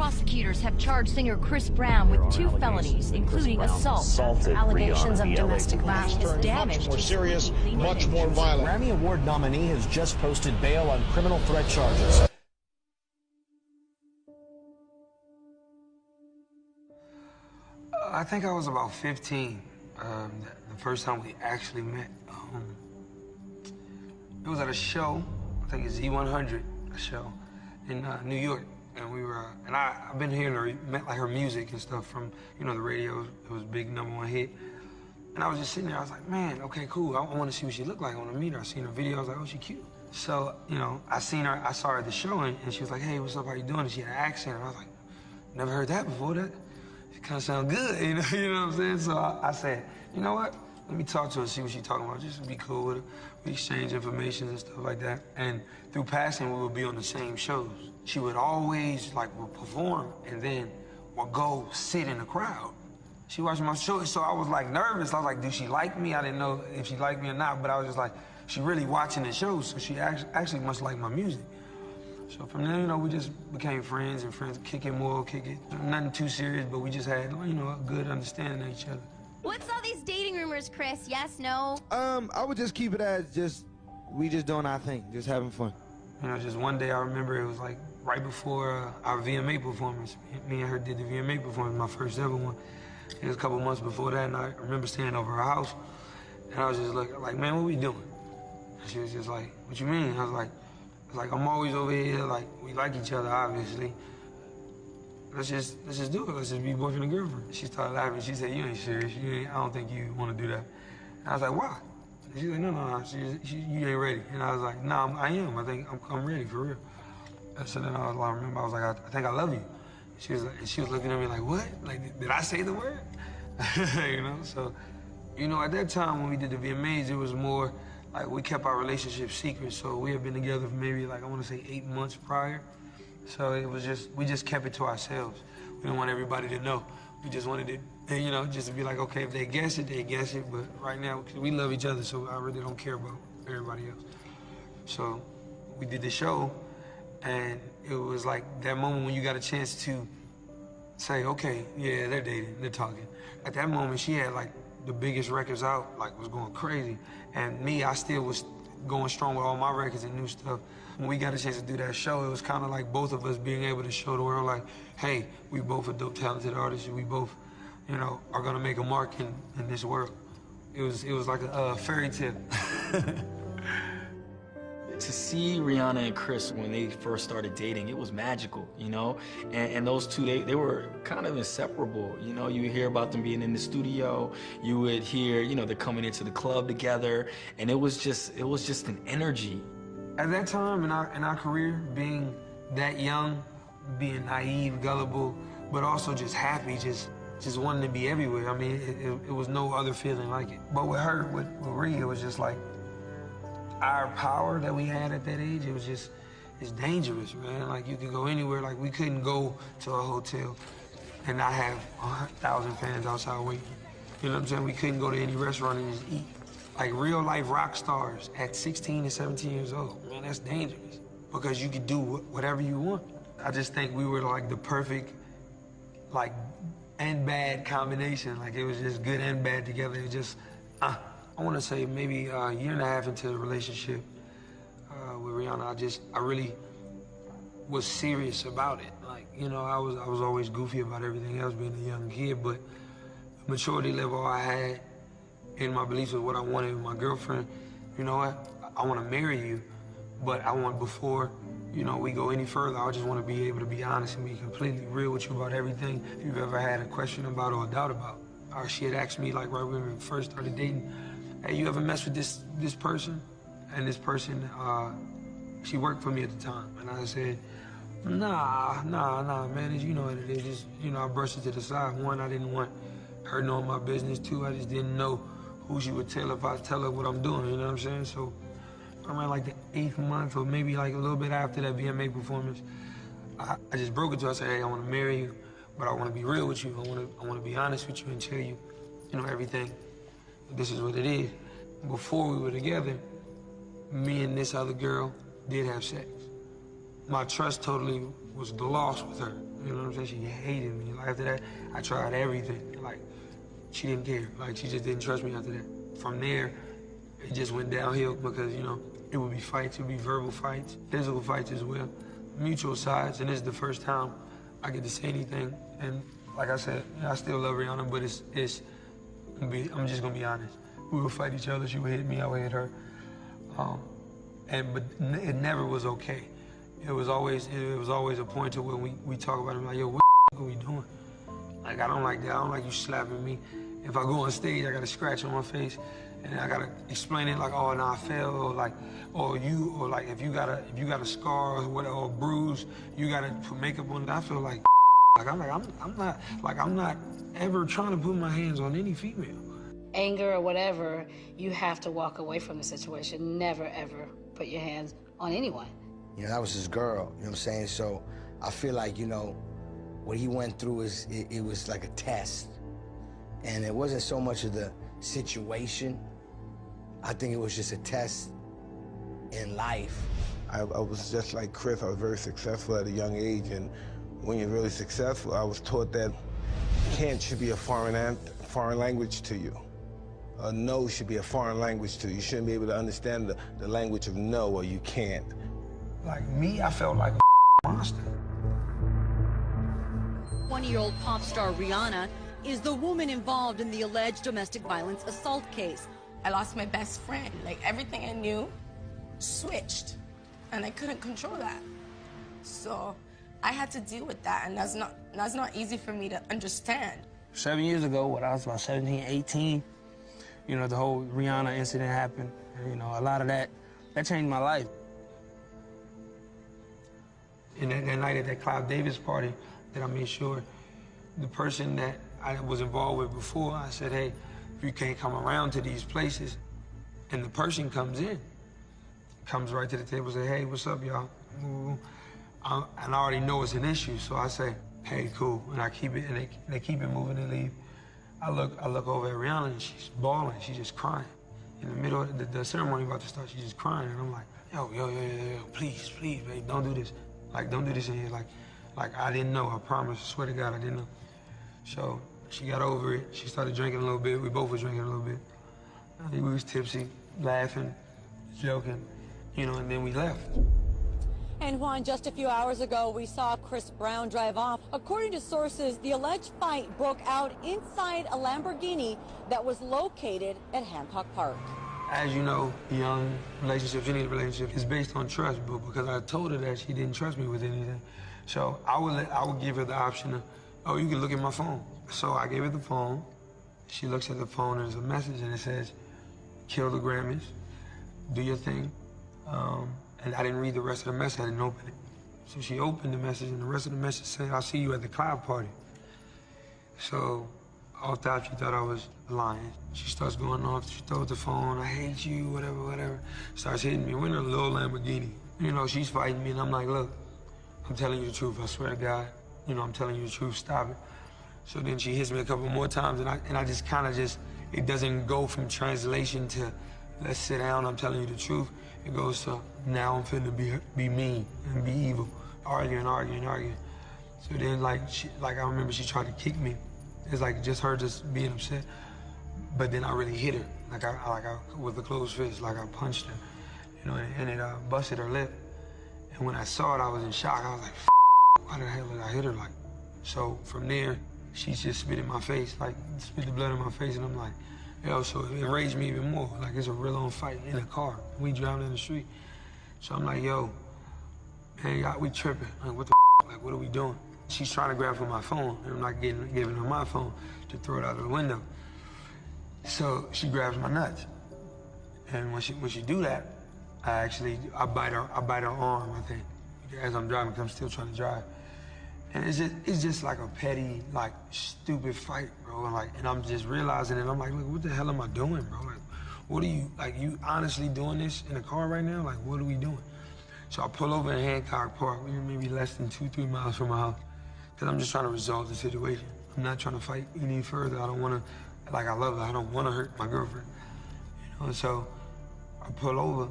Prosecutors have charged singer Chris Brown with 2 felonies, including assault. Allegations of domestic violence. His damage much more serious, much image. more violent. Grammy Award nominee has just posted bail on criminal threat charges. I think I was about 15, the first time we actually met. It was at a show, I think it's Z100, a show in New York. And we were, I've been hearing her, met like her music and stuff from, you know, the radio. It was a big #1 hit. And I was just sitting there, I was like, man, okay, cool. I want to see what she looked like. I want to meet her. I seen her video, I was like, oh, she cute. So, you know, I saw her at the show, and she was like, hey, what's up, how you doing? And she had an accent, and I was like, never heard that before. That kind of sound good, you know what I'm saying? So I said, you know what? Let me talk to her, see what she's talking about, just to be cool with her. We exchange information and stuff like that. And through passing, we would be on the same shows. She would always, would perform and then would go sit in the crowd. She watched my show, so I was, nervous. I was like, do she like me? I didn't know if she liked me or not, but I was just like, she really watching the show, so she actually must like my music. So from there, you know, we just became friends, kick it. Nothing too serious, but we just had, you know, a good understanding of each other. What's all these dating rumors, Chris? Yes, no? I would just keep it as we just doing our thing, just having fun. You know, just one day I remember it was right before our VMA performance. Me and her did the VMA performance, my first ever one. It was a couple months before that, and I remember staying over her house, and I was just looking like, man, what we doing? And she was just like, what you mean? I was like, I'm always over here, we like each other, obviously. Let's just do it. Let's just be boyfriend and girlfriend. She started laughing. She said, you ain't serious. I don't think you want to do that. And I was like, why? And she's like, no. You ain't ready. And I was like, no, I am. I think I'm ready, for real. And so then I remember I was like, I think I love you. She was looking at me like, what? Did I say the word? You know, so, you know, at that time when we did the VMAs, it was more we kept our relationship secret. So we had been together for maybe I want to say 8 months prior. So it was we just kept it to ourselves. We didn't want everybody to know. We just wanted it, you know, just to be like, okay, if they guess it, they guess it. But right now, because we love each other, so I really don't care about everybody else. So we did the show, and it was that moment when you got a chance to say, okay, yeah, they're dating, they're talking. At that moment, she had the biggest records out, was going crazy. And me, I still was going strong with all my records and new stuff. When we got a chance to do that show, it was kind of like both of us being able to show the world, hey, we both are dope, talented artists, and we both, you know, are gonna make a mark in this world. It was like a fairy tale. To see Rihanna and Chris when they first started dating, it was magical, you know? And those two, they were kind of inseparable, you know? You would hear about them being in the studio, you would hear, you know, they're coming into the club together, and it was just an energy. At that time in our career, being that young, being naive, gullible, but also just happy, just wanting to be everywhere. I mean, it was no other feeling like it. But with her, with Rhea, it was just our power that we had at that age, it's dangerous, man. You could go anywhere. We couldn't go to a hotel and not have 1,000 fans outside waiting. You know what I'm saying? We couldn't go to any restaurant and just eat. Real life rock stars at 16 and 17 years old, man, that's dangerous because you could do whatever you want. I just think we were the perfect, and bad combination. It was just good and bad together. It just, I want to say maybe a year and a half into the relationship with Rihanna, I really was serious about it. You know, I was always goofy about everything else, being a young kid, but the maturity level I had and my beliefs of what I wanted with my girlfriend, you know what? I want to marry you, but I want, before, you know, we go any further, I just want to be able to be honest and be completely real with you about everything you've ever had a question about or a doubt about. Or she had asked me, right when we first started dating, hey, you ever mess with this person? And this person, she worked for me at the time. And I said, nah, man, you know what it is. Just, you know, I brushed it to the side. One, I didn't want her knowing my business. Two, I just didn't know who she would tell if I tell her what I'm doing, you know what I'm saying? So around the 8th month or maybe a little bit after that VMA performance, I just broke it to her. I said, hey, I want to marry you, but I want to be real with you. I want to be honest with you and tell you, you know, everything. This is what it is. Before we were together, me and this other girl did have sex. My trust totally was lost with her. You know what I'm saying? She hated me. Like, after that, I tried everything. Like, she didn't care. Like, she just didn't trust me after that. From there, it just went downhill because, you know, it would be fights, it would be verbal fights, physical fights as well, mutual sides, and this is the first time I get to say anything. And like I said, I still love Rihanna, but I'm just gonna be honest. We would fight each other, she would hit me, I would hit her. But it never was okay. It was always a point to where we talk about it, like, yo, what are we doing? Like, I don't like that, I don't like you slapping me. If I go on stage, I got a scratch on my face, and I gotta explain it like, oh, no, I fell, or like, or like if you got a scar or whatever, or a bruise, you gotta put makeup on it. I feel like, I'm not ever trying to put my hands on any female. Anger or whatever, you have to walk away from the situation. Never, ever put your hands on anyone. You know, that was his girl, you know what I'm saying? So I feel like, you know, what he went through it was like a test. And it wasn't so much of the situation. I think it was just a test in life. I was just like Chris. I was very successful at a young age, and when you're really successful, I was taught that can't should be a foreign language to you. A no should be a foreign language to you. You shouldn't be able to understand the language of no, or you can't. Like me, I felt like a monster. 20-year-old pop star Rihanna is the woman involved in the alleged domestic violence assault case. I lost my best friend. Like, everything I knew switched, and I couldn't control that. So I had to deal with that, and that's not easy for me to understand. 7 years ago, when I was about 17, 18, you know, the whole Rihanna incident happened. And, you know, a lot of that changed my life. And that night at that Clive Davis party, that I made sure the person that I was involved with before, I said, hey, if you can't come around to these places, and the person comes in, comes right to the table, say, hey, what's up, y'all? And I already know it's an issue, so I say, hey, cool, and I keep it, and they keep it moving and leave. I look over at Rihanna, and she's bawling, she's just crying. In the middle of the ceremony about to start, she's just crying, and I'm like, yo, please, babe, don't do this. Like, don't do this in here, like I didn't know, I promise, I swear to God, I didn't know. So she got over it, she started drinking a little bit, we both were drinking a little bit. We was tipsy, laughing, joking, you know, and then we left. And Juan, just a few hours ago, we saw Chris Brown drive off. According to sources, the alleged fight broke out inside a Lamborghini that was located at Hancock Park. As you know, young relationships, any relationship is based on trust, but because I told her that, she didn't trust me with anything. So I would give her the option of, oh, you can look at my phone. So I gave her the phone. She looks at the phone, and there's a message, and it says, kill the Grammys, do your thing. And I didn't read the rest of the message, I didn't open it. So she opened the message, and the rest of the message said, I'll see you at the Clive party. So off top, she thought I was lying. She starts going off, she throws the phone, I hate you, whatever. Starts hitting me. We're in a little Lamborghini. You know, she's fighting me, and I'm like, look, I'm telling you the truth, I swear to God. You know, I'm telling you the truth, stop it. So then she hits me a couple more times, and I just kind of it doesn't go from translation to, let's sit down, I'm telling you the truth. It goes to, now I'm finna be mean and be evil. Arguing. So then, like I remember she tried to kick me. It's like just her just being upset. But then I really hit her, like I with a closed fist, like I punched her, you know, and it busted her lip. And when I saw it, I was in shock. I was like, why the hell did I hit her like? So from there, she just spit in my face, like spit the blood in my face, and I'm like, yo, so it enraged me even more. Like it's a real-on fight in a car. We driving in the street. So I'm like, yo, man, we tripping. Like, what the like, what are we doing? She's trying to grab for my phone, and I'm not giving her my phone to throw it out of the window. So she grabs my nuts. And when she do that, I bite her arm, I think, as I'm driving, because I'm still trying to drive. And it's just like a petty, like, stupid fight, bro. And I'm just realizing it. I'm like, look, what the hell am I doing, bro? Like, what are you honestly doing this in a car right now? Like, what are we doing? So I pull over in Hancock Park, maybe less than 2-3 miles from my house, because I'm just trying to resolve the situation. I'm not trying to fight any further. I don't want to, like, I love her. I don't want to hurt my girlfriend, you know? So I pull over,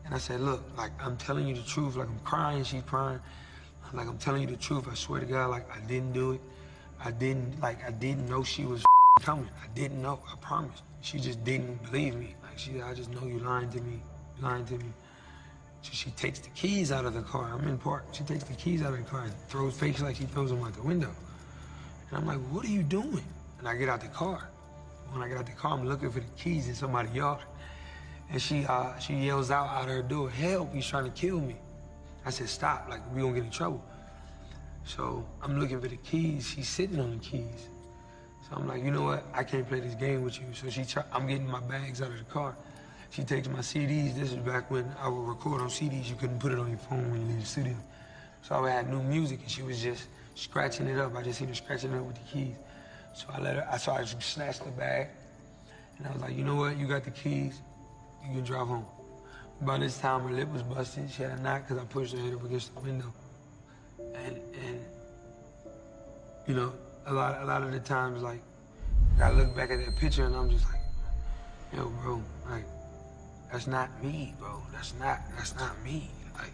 and I said, look, like, I'm telling you the truth. Like, I'm crying, she's crying. Like, I'm telling you the truth. I swear to God, like, I didn't do it. I didn't know she was coming. I didn't know, I promise. She just didn't believe me. Like, I just know you lying to me, lying to me. So she takes the keys out of the car. I'm in park. She takes the keys out of the car and throws fakes like she throws them out the window. And I'm like, what are you doing? And I get out the car. When I get out the car, I'm looking for the keys in somebody's yard. And she yells out her door, help, he's trying to kill me. I said, stop, like, we gonna get in trouble. So I'm looking for the keys. She's sitting on the keys. So I'm like, you know what? I can't play this game with you. So I'm getting my bags out of the car. She takes my CDs. This is back when I would record on CDs. You couldn't put it on your phone when you leave the studio. So I would have new music, and she was just scratching it up. I just seen her scratching it up with the keys. So I snatched the bag, and I was like, you know what? You got the keys. You can drive home. By this time, her lip was busted. She had a knot because I pushed her head up against the window. And you know, a lot of the times, like, I look back at that picture and I'm just like, yo, bro, like, that's not me, bro. That's not me. Like,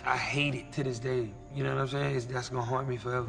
I hate it to this day. You know what I'm saying? That's gonna haunt me forever.